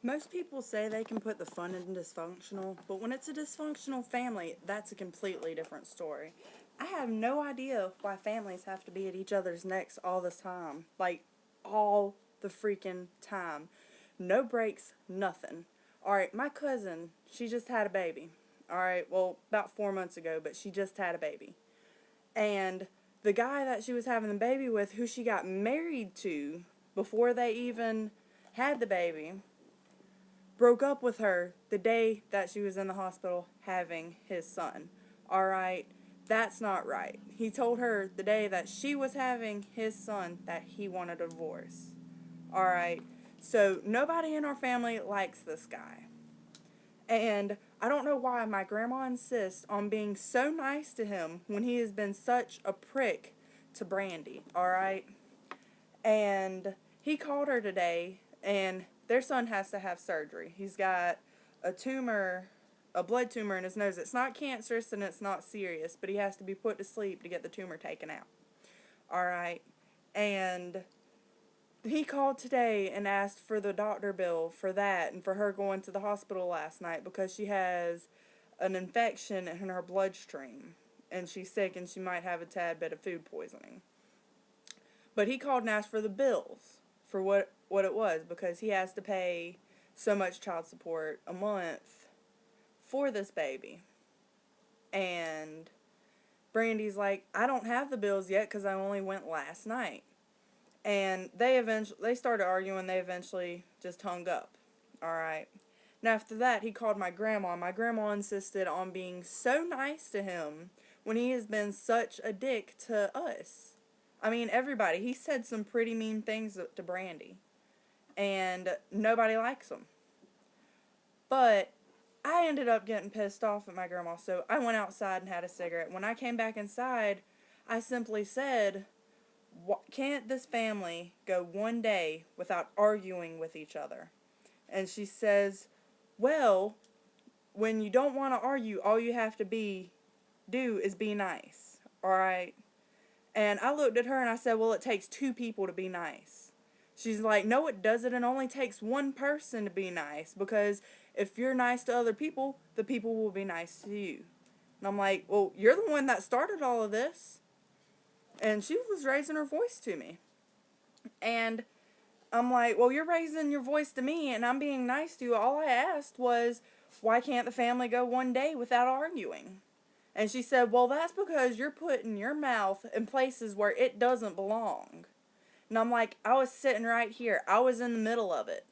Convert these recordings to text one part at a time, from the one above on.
Most people say they can put the fun in dysfunctional, but when it's a dysfunctional family, that's a completely different story. I have no idea why families have to be at each other's necks all the time. Like, all the freaking time. No breaks, nothing. Alright, my cousin, she just had a baby. Alright, well, about 4 months ago, but she just had a baby. And the guy that she was having the baby with, who she got married to before they even had the baby, broke up with her the day that she was in the hospital having his son. Alright, that's not right. He told her the day that she was having his son that he wanted a divorce. Alright, so nobody in our family likes this guy. And I don't know why my grandma insists on being so nice to him when he has been such a prick to Brandy. Alright? And he called her today, and their son has to have surgery. He's got a tumor, a blood tumor in his nose. It's not cancerous and it's not serious, but he has to be put to sleep to get the tumor taken out. Alright? And he called today and asked for the doctor bill for that and for her going to the hospital last night because she has an infection in her bloodstream and she's sick and she might have a tad bit of food poisoning. But he called and asked for the bills for what it was because he has to pay so much child support a month for this baby. And Brandy's like, I don't have the bills yet because I only went last night. And they started arguing. They eventually just hung up. Alright. Now after that, he called my grandma. My grandma insisted on being so nice to him when he has been such a dick to us. I mean, everybody. He said some pretty mean things to Brandy. And nobody likes him. But I ended up getting pissed off at my grandma, so I went outside and had a cigarette. When I came back inside, I simply said, can't this family go one day without arguing with each other? And she says, well, when you don't want to argue, all you have to do is be nice. Alright? And I looked at her and I said, well, it takes two people to be nice. She's like, no, it doesn't. It only takes one person to be nice. Because if you're nice to other people, the people will be nice to you. And I'm like, well, you're the one that started all of this. And she was raising her voice to me. And I'm like, well, you're raising your voice to me and I'm being nice to you. All I asked was, why can't the family go one day without arguing? And she said, well, that's because you're putting your mouth in places where it doesn't belong. And I'm like, I was sitting right here. I was in the middle of it.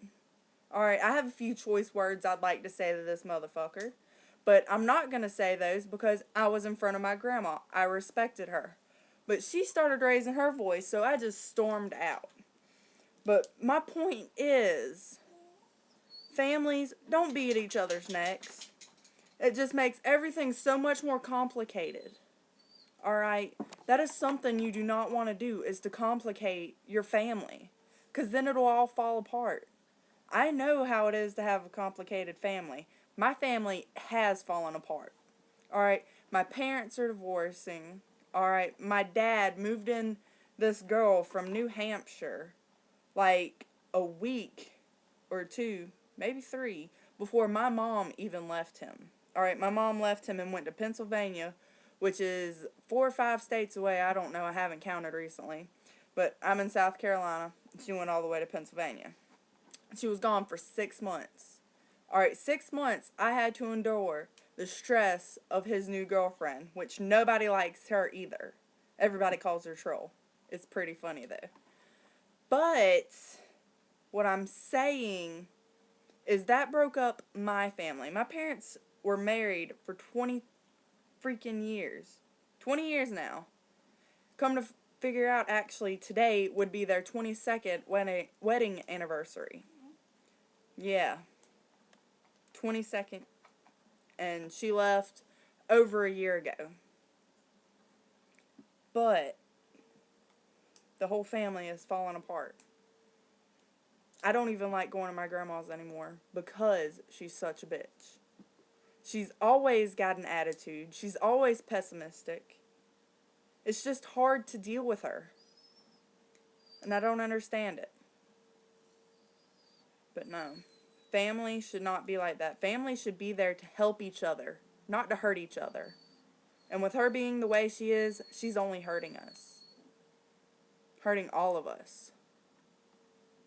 Alright, I have a few choice words I'd like to say to this motherfucker. But I'm not going to say those because I was in front of my grandma. I respected her. But she started raising her voice, so I just stormed out. But my point is, families, don't be at each other's necks. It just makes everything so much more complicated. Alright? That is something you do not want to do, is to complicate your family. Because then it'll all fall apart. I know how it is to have a complicated family. My family has fallen apart. Alright? My parents are divorcing. Alright? My dad moved in this girl from New Hampshire like a week or two, maybe 3, before my mom even left him. Alright, my mom left him and went to Pennsylvania, which is 4 or 5 states away. I don't know. I haven't counted recently. But I'm in South Carolina. She went all the way to Pennsylvania. She was gone for 6 months. Alright, 6 months I had to endure the stress of his new girlfriend, which nobody likes her either. Everybody calls her Troll. It's pretty funny though. But what I'm saying is that broke up my family. My parents were married for 20 freaking years. 20 years now. Come to figure out, actually, today would be their 22nd wedding anniversary. Yeah. 22nd. And she left over a year ago. But the whole family is falling apart. I don't even like going to my grandma's anymore because she's such a bitch. She's always got an attitude. She's always pessimistic. It's just hard to deal with her. And I don't understand it. But no. family should not be like that. Family should be there to help each other, not to hurt each other. And with her being the way she is, she's only hurting us. Hurting all of us.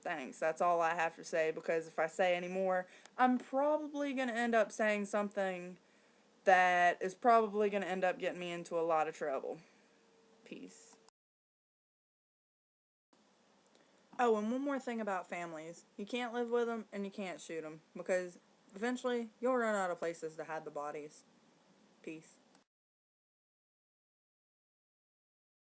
Thanks. That's all I have to say, because if I say any more, I'm probably going to end up saying something that is probably going to end up getting me into a lot of trouble. Peace. Oh, and one more thing about families. You can't live with them and you can't shoot them, because eventually you'll run out of places to hide the bodies. Peace.